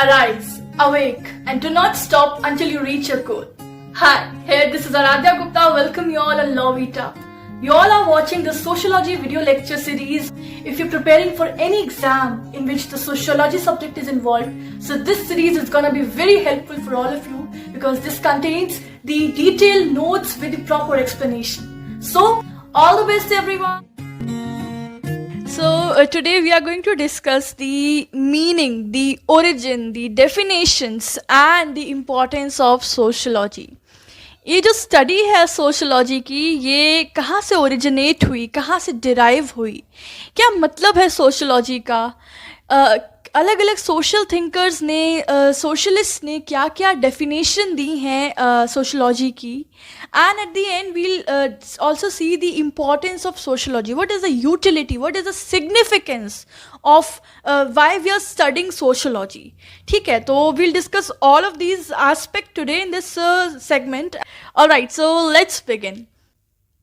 Arise, awake, and do not stop until you reach your goal. Hi, here this is Aradhya Gupta. Welcome you all on Lovita. You all are watching the Sociology video lecture series. If you're preparing for any exam in which the sociology subject is involved, so this series is gonna be very helpful for all of you because this contains the detailed notes with the proper explanation. So, all the best everyone. So today we are going to discuss the meaning, the origin, the definitions and the importance of sociology. ये जो study है sociology की, ये कहाँ से originate हुई, कहाँ से डिराइव हुई, क्या मतलब है सोशलॉजी का, अलग अलग सोशल थिंकर्स ने, सोशलिस्ट ने क्या क्या डेफिनेशन दी हैं सोशलॉजी की, and at the end we'll also see the importance of sociology. What is the utility, what is the significance of why we are studying sociology. ठीक है, तो we'll discuss all of these aspect today in this segment. Alright, so let's begin.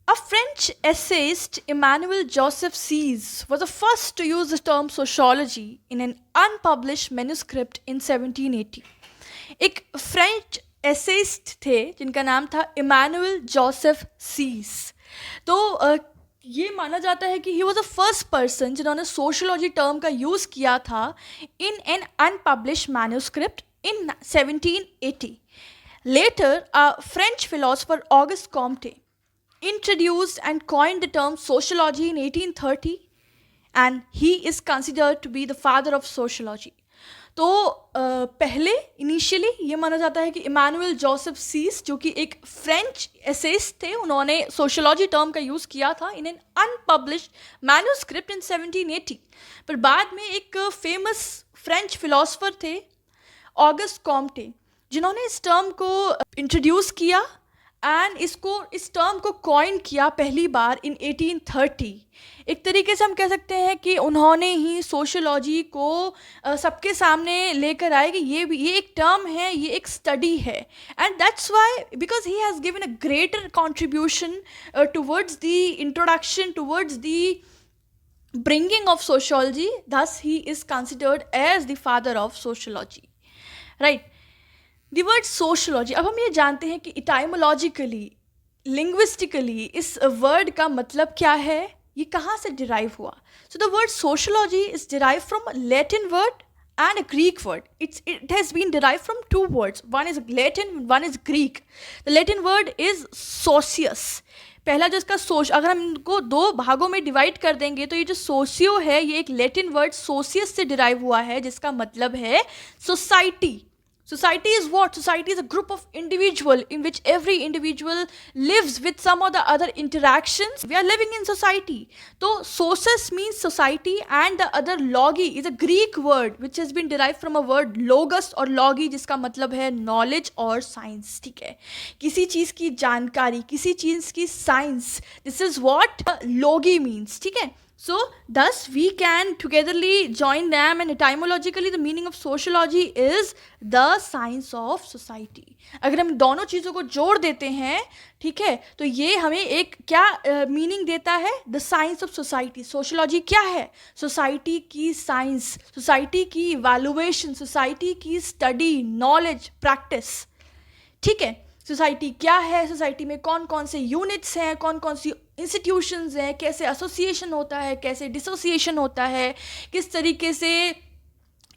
A French essayist, Emmanuel Joseph Sies, was the first to use the term sociology in an unpublished manuscript in 1780. एक French essayist थे जिनका नाम था Emmanuel Joseph सीस. तो ये माना जाता है कि he was the first person जिन्होंने सोशलॉजी टर्म का यूज़ किया था in an unpublished manuscript in 1780. Later, a French philosopher, Auguste Comte, introduced and coined the term sociology in 1830, and he is considered to be the father of sociology. तो पहले initially ये माना जाता है कि इमैनुअल जोसेफ सीस, जो कि एक फ्रेंच एसेइस्ट थे, उन्होंने सोशलॉजी टर्म का यूज़ किया था इन एन अनपब्लिश्ड मैन्यूस्क्रिप्ट इन 1780. पर बाद में एक फेमस फ्रेंच फिलोसफर थे ऑगस्ट कॉम्टे, जिन्होंने इस टर्म को इंट्रोड्यूस किया एंड इस टर्म को कॉइन किया पहली बार इन 1830. एक तरीके से हम कह सकते हैं कि उन्होंने ही सोशलॉजी को सबके सामने लेकर आए कि ये एक टर्म है, ये एक स्टडी है. And that's why, because he has given a greater contribution towards the introduction, towards the bringing of sociology, thus he is considered as the father of sociology. Right? The word sociology, अब हम ये जानते हैं कि इटाइमोलॉजिकली, linguistically इस word का मतलब क्या है, ये कहाँ से डिराइव हुआ. So the word sociology is derive from Latin word and a Greek word. It has been derived from two words. One is Latin, one is Greek. The Latin word is socius. पहला जो इसका अगर हम इनको दो भागों में divide कर देंगे तो ये जो सोशियो है, ये एक लैटिन वर्ड सोशियस से डिराइव हुआ है, जिसका मतलब है society. Society is what? Society is a group of individuals in which every individual lives with some or the other interactions. We are living in society. So, socius means society, and the other logi is a Greek word which has been derived from a word logos or logi, जिसका मतलब है knowledge और science. ठीक है, किसी चीज़ की जानकारी, किसी चीज़ की science. This is what logi means. ठीक है. So, thus we can togetherly join them, and etymologically the meaning of sociology is the science of society. अगर हम दोनों चीज़ों को जोड़ देते हैं, ठीक है, तो ये हमें एक क्या मीनिंग देता है, the science of society. Sociology क्या है? सोसाइटी की साइंस, सोसाइटी की इवैल्यूएशन, सोसाइटी की स्टडी, नॉलेज, प्रैक्टिस. ठीक है, सोसाइटी क्या है, सोसाइटी में कौन कौन से यूनिट्स हैं, कौन कौन सी इंस्टीट्यूशंस हैं, कैसे एसोसिएशन होता है, कैसे डिसोसिएशन होता है, किस तरीके से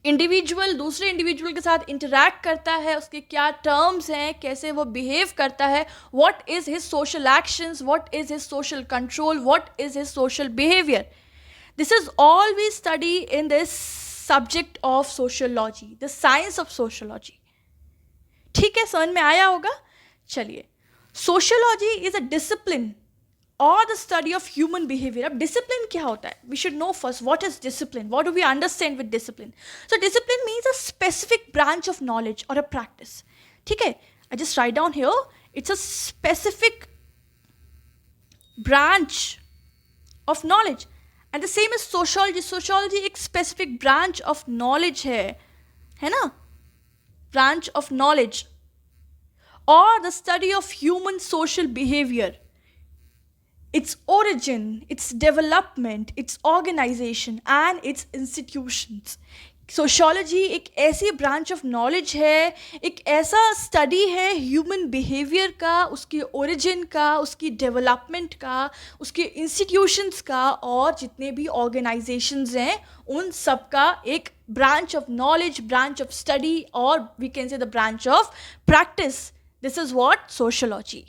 इंडिविजुअल दूसरे इंडिविजुअल के साथ इंटरैक्ट करता है, उसके क्या टर्म्स हैं, कैसे वो बिहेव करता है, what is his social actions, what is his social control, what is his social behaviour. This is all we study in this subject of sociology, the science of sociology. ठीक है, समझ में आया होगा. चलिए, sociology is a discipline or the study of human behavior. अब discipline क्या होता है? We should know first what is discipline. What do we understand with discipline? So discipline means a specific branch of knowledge or a practice. ठीक है? I just write down here. It's a specific branch of knowledge. And the same as sociology. Sociology एक specific branch of knowledge है ना? Branch of knowledge. Or the study of human social behavior. Its origin, its development, its organization and its institutions. Sociology एक ऐसी branch of knowledge है, एक ऐसा study है human behaviour का, उसकी ओरिजिन का, उसकी डेवलपमेंट का, उसके इंस्टीट्यूशंस का, और जितने भी ऑर्गेनाइजेशंस हैं उन सब का एक branch of knowledge, branch of study, और we can say the branch of practice. This is what sociology.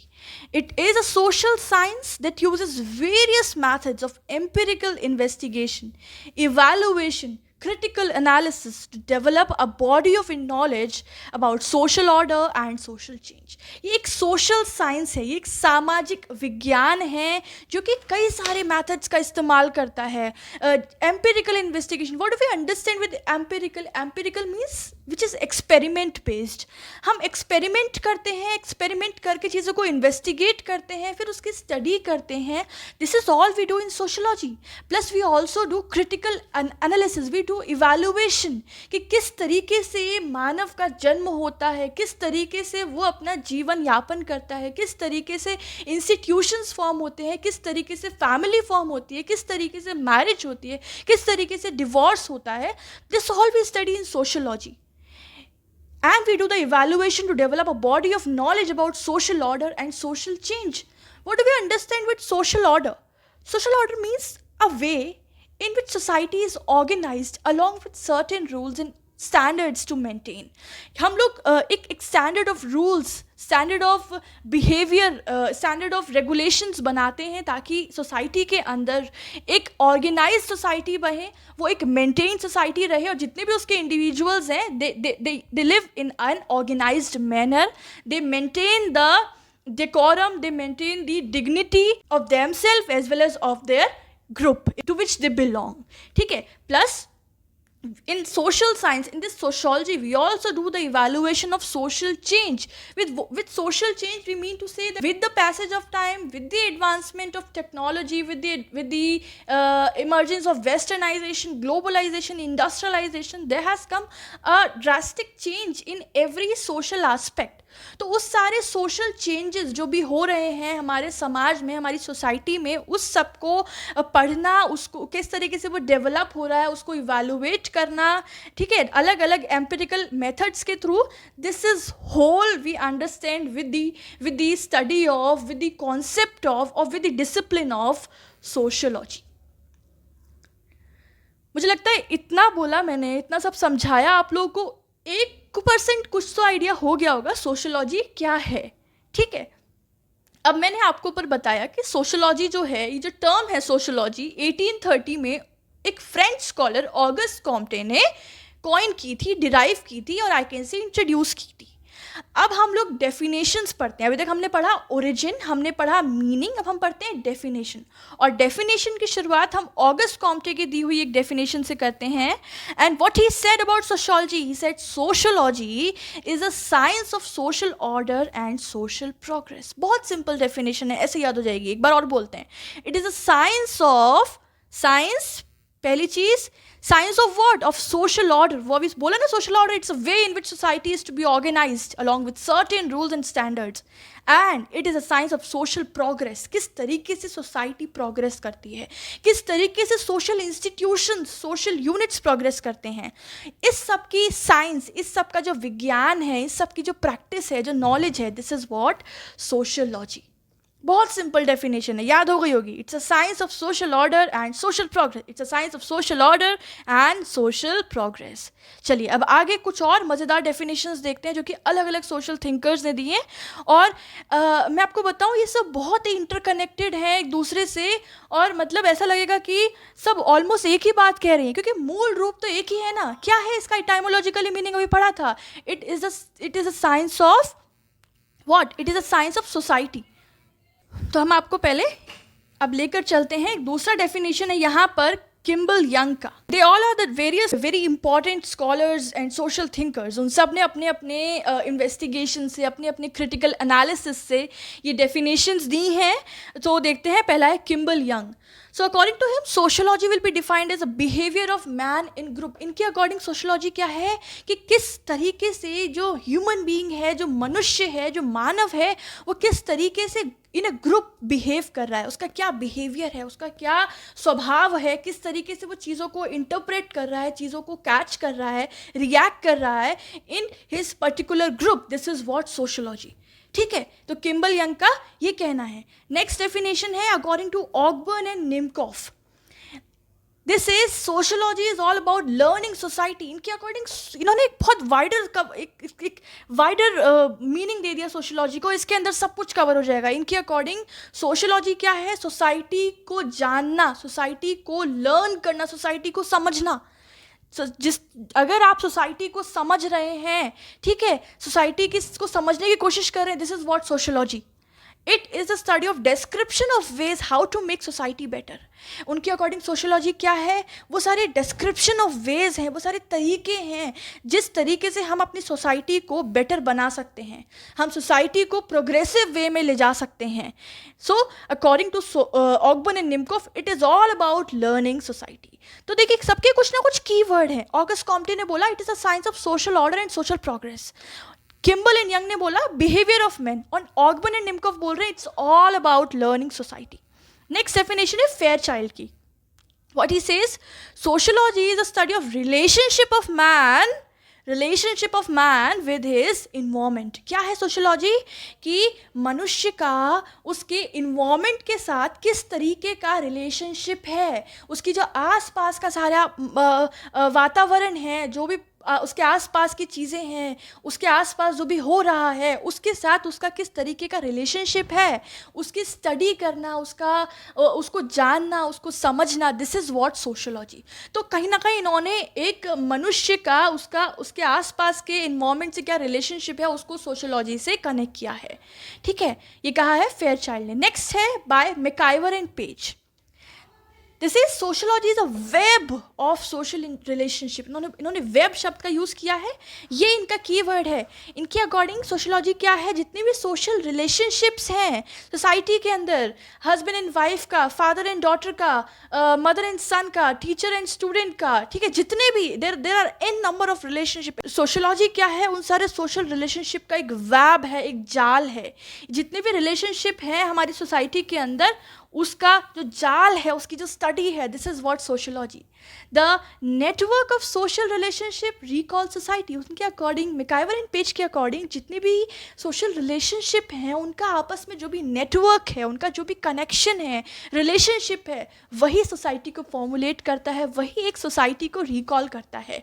It is a social science that uses various methods of empirical investigation, evaluation, critical analysis to develop a body of knowledge about social order and social change. ये एक social science है, ये एक सामाजिक विज्ञान है जो कि कई सारे methods का इस्तेमाल करता है. Empirical investigation, what do we understand with empirical? Empirical means which is experiment based. हम experiment करते हैं, experiment करके चीज़ों को investigate करते हैं, फिर उसकी study करते हैं. This is all we do in sociology. Plus we also do critical analysis, we do evaluation कि किस तरीके से मानव का जन्म होता है, किस तरीके से वो अपना जीवन यापन करता है, किस तरीके से इंस्टीट्यूशंस फॉर्म होते हैं, किस तरीके से फैमिली फॉर्म होती है, किस तरीके से मैरिज होती है, किस तरीके से डिवोर्स होता है. This all we study in sociology. And we do the evaluation to develop a body of knowledge about social order and social change. What do we understand with social order? Social order means a way in which society is organized along with certain rules and standards to maintain. हम लोग एक standard of rules, standard of behavior, standard of regulations बनाते हैं ताकि society के अंदर एक organized society बने, वो एक maintained society रहे, और जितने भी उसके individuals हैं they live in an organized manner, they maintain the decorum, they maintain the dignity of themselves as well as of their group to which they belong. ठीक है. Plus in social science, in this sociology, we also do the evaluation of social change. With social change we mean to say that with the passage of time, with the advancement of technology, with the emergence of westernization, globalization, industrialization, there has come a drastic change in every social aspect. तो उस सारे social changes जो भी हो रहे हैं हमारे समाज में, हमारी सोसाइटी में, उस सब को पढ़ना, उसको किस तरीके से वो डेवलप हो रहा है, उसको इवैल्यूएट करना, ठीक है, अलग अलग एम्पिरिकल मेथड्स के through. This is whole we understand with the study of, with the concept of, और with the discipline of sociology. मुझे लगता है इतना बोला मैंने, इतना सब समझाया आप लोगों को, 1% कुछ तो आइडिया हो गया होगा सोशियोलॉजी क्या है. ठीक है. अब मैंने आपको ऊपर बताया कि सोशियोलॉजी जो है, ये जो टर्म है सोशियोलॉजी, 1830 में एक फ्रेंच स्कॉलर ऑगस्ट कॉम्टे ने कॉइन की थी, डिराइव की थी, और आई कैन से इंट्रोड्यूस की थी. अब हम लोग डेफिनेशंस पढ़ते हैं. अभी तक हमने पढ़ा ओरिजिन, हमने पढ़ा मीनिंग, अब हम पढ़ते हैं डेफिनेशन. और डेफिनेशन की शुरुआत हम ऑगस्ट कॉम्टे की दी हुई एक डेफिनेशन से करते हैं. And what he said about sociology, he said sociology is a science of social order and social progress. बहुत सिंपल डेफिनेशन है, ऐसे याद हो जाएगी. एक बार और बोलते हैं. It is a science of, science पहली चीज, science of what, of social order. वो अभी बोला ना, social order it's a way in which society is to be organised along with certain rules and standards. And it is a science of social progress. किस तरीके से society progress करती है, किस तरीके से social institution, social units progress करते हैं, इस सब की साइंस, इस सब का जो विज्ञान है, इस सब की जो प्रैक्टिस है, जो नॉलेज है, दिस इज व्हाट सोशियोलॉजी. बहुत सिंपल डेफिनेशन है, याद हो गई होगी. It's a science of social order and social progress. It's a science of social order and social progress. चलिए अब आगे कुछ और मज़ेदार डेफिनेशंस देखते हैं जो कि अलग अलग सोशल थिंकर्स ने दिए. और मैं आपको बताऊं, ये सब बहुत ही इंटरकनेक्टेड हैं एक दूसरे से, और मतलब ऐसा लगेगा कि सब ऑलमोस्ट एक ही बात कह रही हैं, क्योंकि मूल रूप तो एक ही है ना. क्या है इसका इटाइमोलॉजिकली मीनिंग? अभी पढ़ा था. It is a science of what? It is a science of society. तो हम आपको पहले अब लेकर चलते हैं. एक दूसरा डेफिनेशन है यहाँ पर किम्बल यंग का. They all are the various very important scholars and social thinkers. उन सब ने अपने अपने इन्वेस्टिगेशन से, अपने अपने क्रिटिकल एनालिसिस से ये डेफिनेशंस दी हैं. तो देखते हैं, पहला है Kimball Young. So according to him sociology will be defined as a behaviour of man in group. इनके अकॉर्डिंग सोशोलॉजी क्या है कि किस तरीके से जो ह्यूमन बीइंग है, जो मनुष्य है, जो मानव है, वो किस तरीके से इन अ ग्रुप बिहेव कर रहा है, उसका क्या बिहेवियर है, उसका क्या स्वभाव है, किस तरीके से वो चीज़ों को इंटरप्रेट कर रहा है, चीज़ों को कैच कर रहा है, रिएक्ट कर रहा है in his particular group. This is what sociology. ठीक है, तो किम्बल यंग का ये कहना है. नेक्स्ट डेफिनेशन है according to Ogburn and Nimkoff. This is sociology is all about learning society. इनके अकॉर्डिंग इन्होंने एक बहुत वाइडर मीनिंग दे दिया सोशोलॉजी को. इसके अंदर सब कुछ कवर हो जाएगा. इनके अकॉर्डिंग सोशोलॉजी क्या है? सोसाइटी को जानना, सोसाइटी को लर्न करना, सोसाइटी को समझना. अगर आप सोसाइटी को समझ रहे हैं, ठीक है, सोसाइटी को समझने की कोशिश कर रहे हैं, this is what sociology. It is a study of description of ways how to make society better. उनके अकॉर्डिंग सोशोलॉजी क्या है? वो सारे डिस्क्रिप्शन ऑफ वेज हैं, वो सारे तरीके हैं जिस तरीके से हम अपनी सोसाइटी को बेटर बना सकते हैं, हम सोसाइटी को प्रोग्रेसिव वे में ले जा सकते हैं. So according to Ogburn and Nimkoff it is all about learning society. तो देखिए सबके कुछ ना कुछ की वर्ड हैं. ऑगस्ट कॉम्टे ने बोला it is a science of social order and social progress. Kimball and Young ने बोला बिहेवियर ऑफ मैन, और ऑकबर्न एंड निमकॉफ बोल रहे हैं it's all about learning society. Next definition है फेयर चाइल्ड की. What he says, sociology is a study of relationship of man with his environment. क्या है सोशोलॉजी? कि मनुष्य का उसके इन्वायरमेंट के साथ किस तरीके का रिलेशनशिप है, उसकी जो आसपास का सारा वातावरण है, जो भी उसके आसपास की चीज़ें हैं, उसके आसपास जो भी हो रहा है, उसके साथ उसका किस तरीके का रिलेशनशिप है, उसकी स्टडी करना, उसको जानना, उसको समझना. This is what sociology. तो कहीं ना कहीं इन्होंने एक मनुष्य का उसके आसपास के इन्वायरमेंट से क्या रिलेशनशिप है उसको सोशोलॉजी से कनेक्ट किया है. ठीक है, ये कहा है फेयर चाइल्ड ने. नेक्स्ट है by MacIver and Page. This is sociology is a web of social relationship. इन्होंने वेब शब्द का यूज़ किया है, ये इनका कीवर्ड है. इनके अकॉर्डिंग सोशोलॉजी क्या है? जितने भी सोशल रिलेशनशिप्स हैं सोसाइटी के अंदर, हस्बैंड एंड वाइफ का, फादर एंड डॉटर का, मदर एंड सन का, टीचर एंड स्टूडेंट का, ठीक है, जितने भी there are n number of relationship. Sociology क्या है? उन सारे सोशल रिलेशनशिप का एक वेब है, एक जाल है. जितने भी रिलेशनशिप हैं हमारी सोसाइटी के अंदर, उसका जो जाल है, उसकी जो स्टडी है, this is what sociology. The network of social relationship recall society. उनके अकॉर्डिंग, मैकाइवर एंड पेज के अकॉर्डिंग, जितने भी सोशल रिलेशनशिप हैं उनका आपस में जो भी नेटवर्क है, उनका जो भी कनेक्शन है, रिलेशनशिप है, वही सोसाइटी को फॉर्मुलेट करता है, वही एक सोसाइटी को रिकॉल करता है.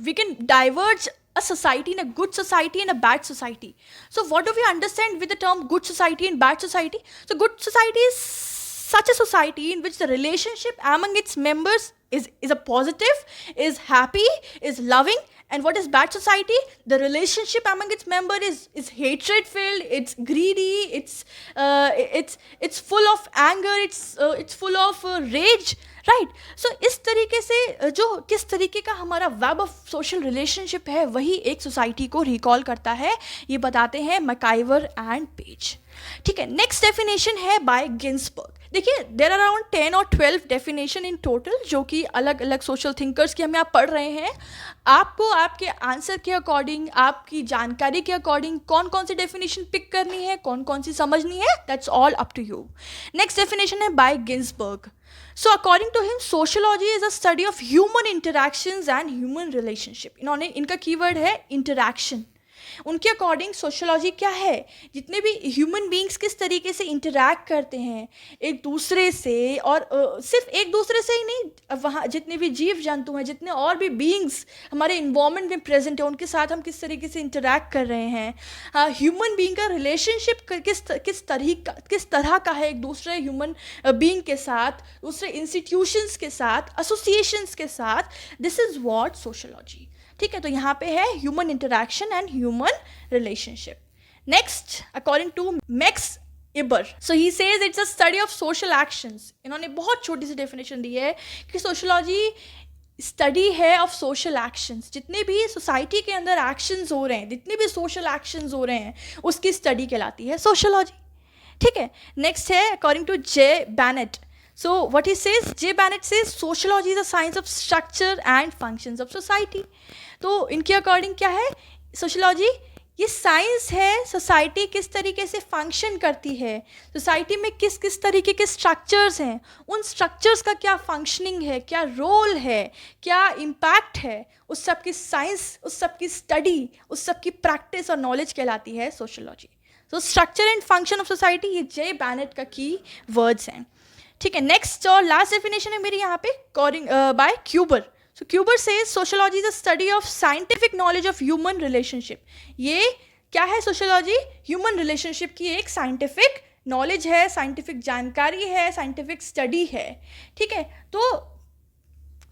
We can diverge a society in a good society and a bad society. So what do we understand with the term good society and bad society? So good society is such a society in which the relationship among its members is a positive, is happy, is loving. And what is bad society? The relationship among its member is hatred filled, it's greedy, it's full of anger, it's full of rage. Right. So इस तरीके से जो किस तरीके का हमारा web of social relationship है वही एक सोसाइटी को रिकॉल करता है, ये बताते हैं मैकाइवर एंड पेज. ठीक है, नेक्स्ट डेफिनेशन है बाय गिन्सबर्ग. देखिए देर आर अराउंड 10 और 12 डेफिनेशन इन टोटल, जो कि अलग अलग सोशल थिंकर्स की हम यहाँ पढ़ रहे हैं. आपको आपके आंसर के अकॉर्डिंग, आपकी जानकारी के अकॉर्डिंग कौन कौन सी डेफिनेशन पिक करनी है, कौन कौन सी समझनी है, that's all up to you. Next definition है by Ginsberg. So according to him, sociology is a study of human interactions and human relationship. इनका कीवर्ड है interaction. उनके अकॉर्डिंग सोशोलॉजी क्या है? जितने भी ह्यूमन बींग्स किस तरीके से इंटरैक्ट करते हैं एक दूसरे से, और सिर्फ एक दूसरे से ही नहीं, वहाँ जितने भी जीव जंतु हैं, जितने और भी बींग्स हमारे इन्वायरमेंट में प्रेजेंट है, उनके साथ हम किस तरीके से इंटरैक्ट कर रहे हैं. ह्यूमन बींग का रिलेशनशिप किस तरह का है एक दूसरे ह्यूमन बींग के साथ, दूसरे इंस्टीट्यूशंस के साथ, एसोसिएशंस के साथ. This is what sociology. ठीक है, तो यहाँ पे है human interaction and human relationship. Next, according to Max Weber, so he says it's a study of social actions. इन्होंने बहुत छोटी सी डेफिनेशन दी है कि सोशोलॉजी स्टडी है ऑफ सोशल एक्शंस. जितने भी सोसाइटी के अंदर एक्शंस हो रहे हैं, जितने भी सोशल एक्शंस हो रहे हैं, उसकी स्टडी कहलाती है सोशोलॉजी. ठीक है, नेक्स्ट है according to J Bennett. So what he says, J. Bennett says sociology is a science of structure and functions of society. तो इनके अकॉर्डिंग क्या है सोशोलॉजी? ये साइंस है सोसाइटी किस तरीके से फंक्शन करती है, सोसाइटी में किस किस तरीके के स्ट्रक्चर्स हैं, उन स्ट्रक्चर्स का क्या फंक्शनिंग है, क्या रोल है, क्या इम्पैक्ट है, उस सब की साइंस, उस सब की स्टडी, उस सब की प्रैक्टिस और नॉलेज कहलाती है sociology. So structure and function of society, ये जे बैनेट का की वर्ड्स हैं. ठीक है, नेक्स्ट और लास्ट डेफिनेशन है मेरी यहाँ पे by Cuber. So Cuber says sociology is a study of scientific knowledge of human relationship. ये क्या है सोशोलॉजी? ह्यूमन रिलेशनशिप की एक साइंटिफिक नॉलेज है, साइंटिफिक जानकारी है, साइंटिफिक स्टडी है. ठीक है, तो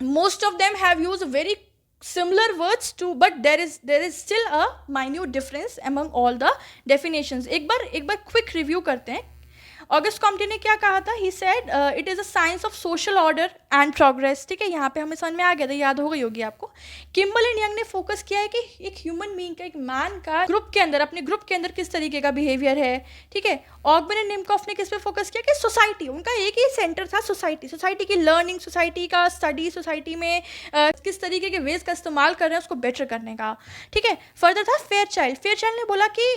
most of them have use very similar words too, but there is still a minute difference among all the definitions. एक बार क्विक रिव्यू करते हैं. ऑगस्ट कॉम्टे ने क्या कहा था? He said it is a science of social order and progress. ठीक है, यहाँ पे हमें समझ में आ गया था, याद हो गई होगी आपको. किम्बल एंड यंग ने फोकस किया है कि एक ह्यूमन बीइंग का, एक मैन का ग्रुप के अंदर, अपने ग्रुप के अंदर किस तरीके का बिहेवियर है. ठीक है, ऑगबन एंड निमकॉफ ने किस पे फोकस किया कि सोसाइटी, उनका एक ही सेंटर था सोसाइटी, सोसाइटी की लर्निंग, सोसाइटी का स्टडी, सोसाइटी में किस तरीके के वेज का इस्तेमाल कर रहे हैं उसको बेटर करने का. ठीक है, फर्दर था फेयरचाइल्ड ने बोला कि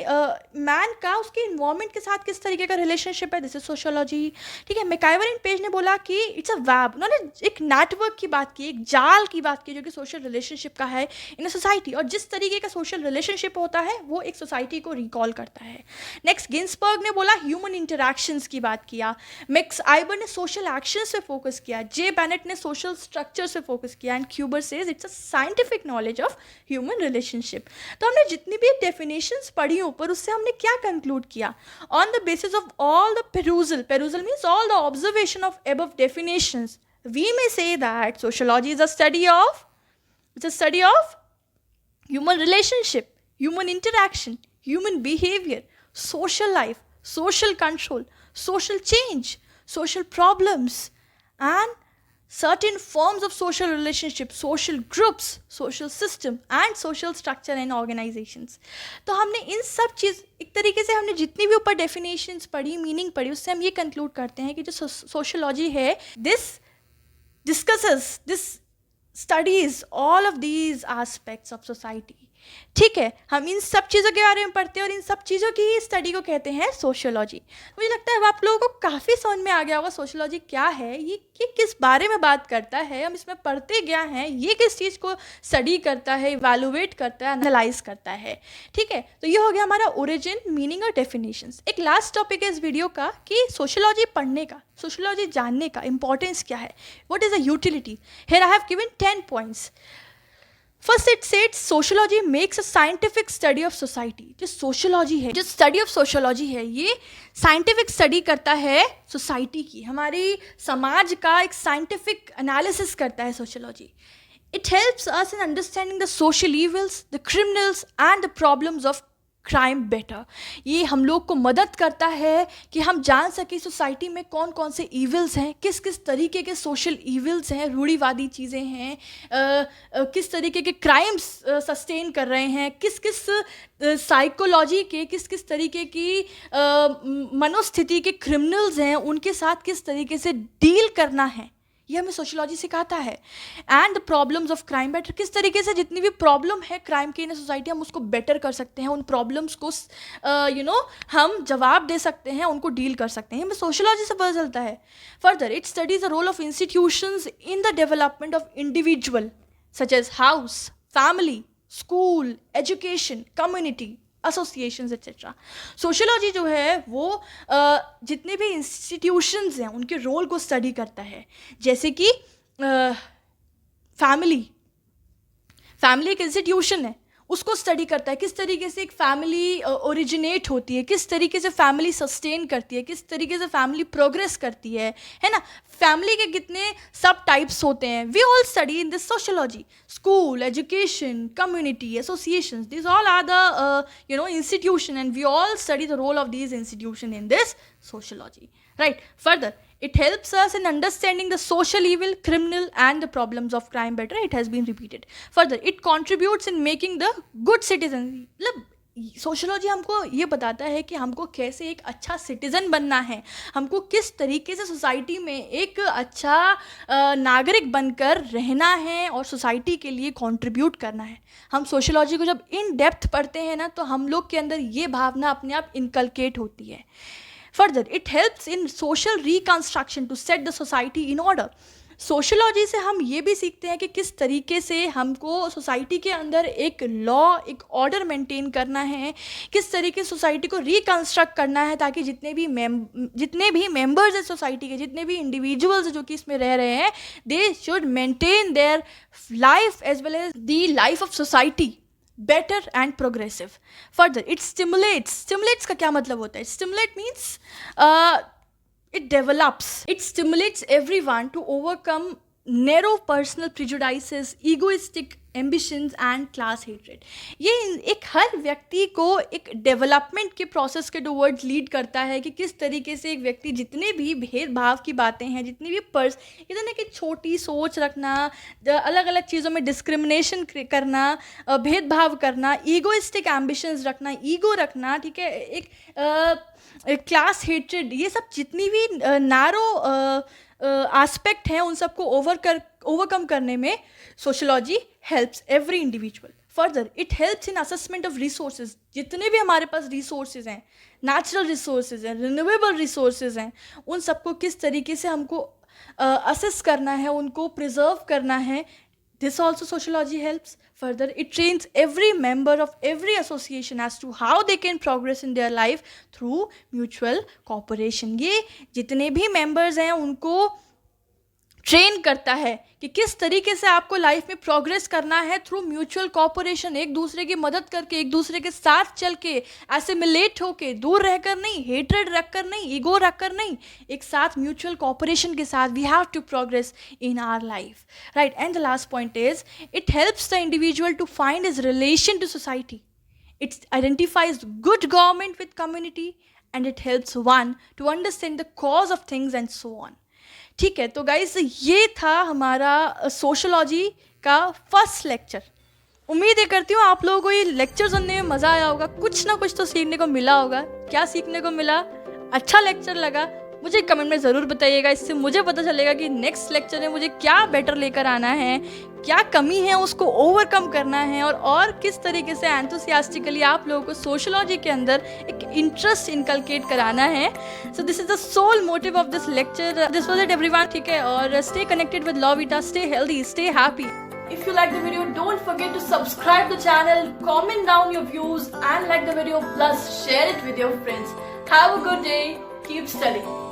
मैन का उसके इन्वायरमेंट के साथ किस तरीके का रिलेशनशिप है, दिस इज सोशोलॉजी. ठीक है, मैकाइवर एंड पेज ने बोला कि इट्स अ वेब. उन्होंने एक नेटवर्क की बात की, एक जाल की बात की जो कि सोशल रिलेशनशिप का है इन अ सोसाइटी, और जिस तरीके का सोशल रिलेशनशिप होता है वो एक सोसाइटी को रिकॉल करता है. नेक्स्ट गिन्सबर्ग ने बोला ह्यूमन इंटरैक्शंस की बात किया. मैक्स आइबर ने सोशल एक्शंस पे फोकस किया. जे बेनेट ने सोशल स्ट्रक्चर से फोकस किया. And क्यूबर says it's a scientific knowledge of human relationship. तो हमने जितनी भी डेफिनेशंस पढ़ी ऊपर, उससे हमने क्या कंक्लूड किया? On the basis of all the perusal means all the observation of above definitions, we may say that sociology is a study of human relationship, human interaction, human behavior, social life, social control, social change, social problems, and certain forms of social relationships, social groups, social system and social structure and organizations. तो हमने इन सब चीज़, एक तरीके से हमने जितनी भी ऊपर डेफिनेशंस पढ़ी, मीनिंग पढ़ी, उससे हम ये कंक्लूड करते हैं कि जो सोशोलॉजी है, this discusses, this studies all of these aspects of society. ठीक है, हम इन सब चीज़ों के बारे में पढ़ते हैं और इन सब चीज़ों की ही स्टडी को कहते हैं सोशोलॉजी. मुझे लगता है अब आप लोगों को काफ़ी समझ में आ गया होगा सोशोलॉजी क्या है, ये किस बारे में बात करता है, हम इसमें पढ़ते क्या हैं, ये किस चीज़ को स्टडी करता है, इवैल्यूएट करता है, एनालाइज करता है. ठीक है, तो ये हो गया हमारा ओरिजिन, मीनिंग और डेफिनेशंस. एक लास्ट टॉपिक है इस वीडियो का कि सोशोलॉजी पढ़ने का, सोशोलॉजी जानने का इंपॉर्टेंस क्या है, what is the utility. Here I have given 10 points. First it sets sociology makes a scientific study of society. जो सोशोलॉजी है, जो स्टडी ऑफ सोशोलॉजी है, ये साइंटिफिक स्टडी करता है सोसाइटी की, हमारी समाज का एक साइंटिफिक एनालिसिस करता है sociology. It helps us in understanding the social evils, the criminals and the problems of crime better. ये हम लोग को मदद करता है कि हम जान सकें सोसाइटी में कौन कौन से इविल्स हैं, किस किस तरीके के सोशल इविल्स हैं, रूढ़िवादी चीज़ें हैं, किस तरीके के क्राइम्स सस्टेन कर रहे हैं, किस किस साइकोलॉजी के, किस किस तरीके की मनोस्थिति के क्रिमिनल्स हैं, उनके साथ किस तरीके से डील करना है, ये हमें सोशोलॉजी सिखाता है. And the problems of crime better, किस तरीके से जितनी भी प्रॉब्लम है क्राइम की इन सोसाइटी, हम उसको बेटर कर सकते हैं, उन प्रॉब्लम्स को हम जवाब दे सकते हैं, उनको डील कर सकते हैं, हमें सोशोलॉजी से पता चलता है. Further it studies the role of institutions in the development of individual such as house, family, school, education, community, associations etcetera. Sociology जो है वो जितने भी इंस्टीट्यूशंस हैं उनके रोल को स्टडी करता है. जैसे कि फैमिली एक इंस्टीट्यूशन है, उसको स्टडी करता है, किस तरीके से एक फैमिली ओरिजिनेट होती है, किस तरीके से फैमिली सस्टेन करती है, किस तरीके से फैमिली प्रोग्रेस करती है ना. फैमिली के कितने सब टाइप्स होते हैं, we all study in this sociology. School, education, community, associations, this all are the institution, and we all study the role of these institutions in this sociology, right? Further, it helps us in understanding the social evil, criminal and the problems of crime better. It has been repeated. Further, it contributes in making the good citizen. Sociology हमको ये बताता है कि हमको कैसे एक अच्छा citizen बनना है, हमको किस तरीके से सोसाइटी में एक अच्छा नागरिक बनकर रहना है और सोसाइटी के लिए कंट्रीब्यूट करना है। हम सोशोलॉजी को जब इन डेप्थ पढ़ते हैं ना, तो हम लोग के अंदर ये भावना अपने आप इनकलकेट होती है। Further it helps in social reconstruction to set the society in order. Sociology से हम ये भी सीखते हैं कि किस तरीके से हमको सोसाइटी के अंदर एक लॉ, एक ऑर्डर मेंटेन करना है, किस तरीके से सोसाइटी को रिकंस्ट्रक्ट करना है, ताकि जितने भी मेंबर्स हैं सोसाइटी के, जितने भी इंडिविजुअल्स जो कि इसमें रह रहे हैं, they should maintain their life as well as the life of society better and progressive. Further it stimulates का क्या मतलब होता है? Stimulate means it stimulates everyone to overcome narrow personal prejudices, egoistic ambitions and class hatred. ये एक हर व्यक्ति को एक डेवलपमेंट के प्रोसेस के टुवर्ड्स लीड करता है कि किस तरीके से एक व्यक्ति जितने भी भेदभाव की बातें हैं, जितनी भी इतने कि छोटी सोच रखना, अलग अलग चीज़ों में डिस्क्रिमिनेशन करना, भेदभाव करना, ईगोइस्टिक एम्बिशंस रखना, ईगो रखना, ठीक है, एक क्लास हेट्रेड, ये सब जितनी भी नैरो एस्पेक्ट हैं, उन सबको ओवरकम करने में sociology helps every individual. Further it helps in assessment of resources. जितने भी हमारे पास रिसोर्सेज हैं, नेचुरल रिसोर्सेज हैं, रिन्यूएबल रिसोर्सेज हैं, उन सबको किस तरीके से हमको असेस करना है, उनको प्रिजर्व करना है. This also sociology helps. Further, it trains every member of every association as to how they can progress in their life through mutual cooperation. ये जितने भी members हैं उनको ट्रेन करता है कि किस तरीके से आपको लाइफ में प्रोग्रेस करना है थ्रू म्यूचुअल कोऑपरेशन, एक दूसरे की मदद करके, एक दूसरे के साथ चल के, एसिमिलेट होके, दूर रहकर नहीं, हेट्रेड रखकर नहीं, ईगो रखकर नहीं, एक साथ म्यूचुअल कोऑपरेशन के साथ we have to progress in our life, right. And the last point is it helps the individual to find his relation to society. It identifies good government with community and it helps one to understand the cause of things and so on. ठीक है, तो guys ये था हमारा sociology का first lecture. उम्मीद है करती हूँ आप लोगों को ये लेक्चर सुनने में मज़ा आया होगा, कुछ ना कुछ तो सीखने को मिला होगा. क्या सीखने को मिला, अच्छा लेक्चर लगा, मुझे कमेंट में ज़रूर बताइएगा. इससे मुझे पता चलेगा कि नेक्स्ट लेक्चर में मुझे क्या बेटर लेकर आना है, क्या कमी है उसको ओवरकम करना है, और किस तरीके से एंथुसियास्टिकली आप लोगों को सोशोलॉजी के अंदर एक इंटरेस्ट इनकलकेट कराना है. So this is the sole motive of this lecture. This was it everyone. ठीक है, और स्टे कनेक्टेड विद लॉविटा, stay healthy, stay happy. If you like the video, don't forget to subscribe the channel, comment down your views and like the video, plus share it with your friends. Have a good day. Keep studying.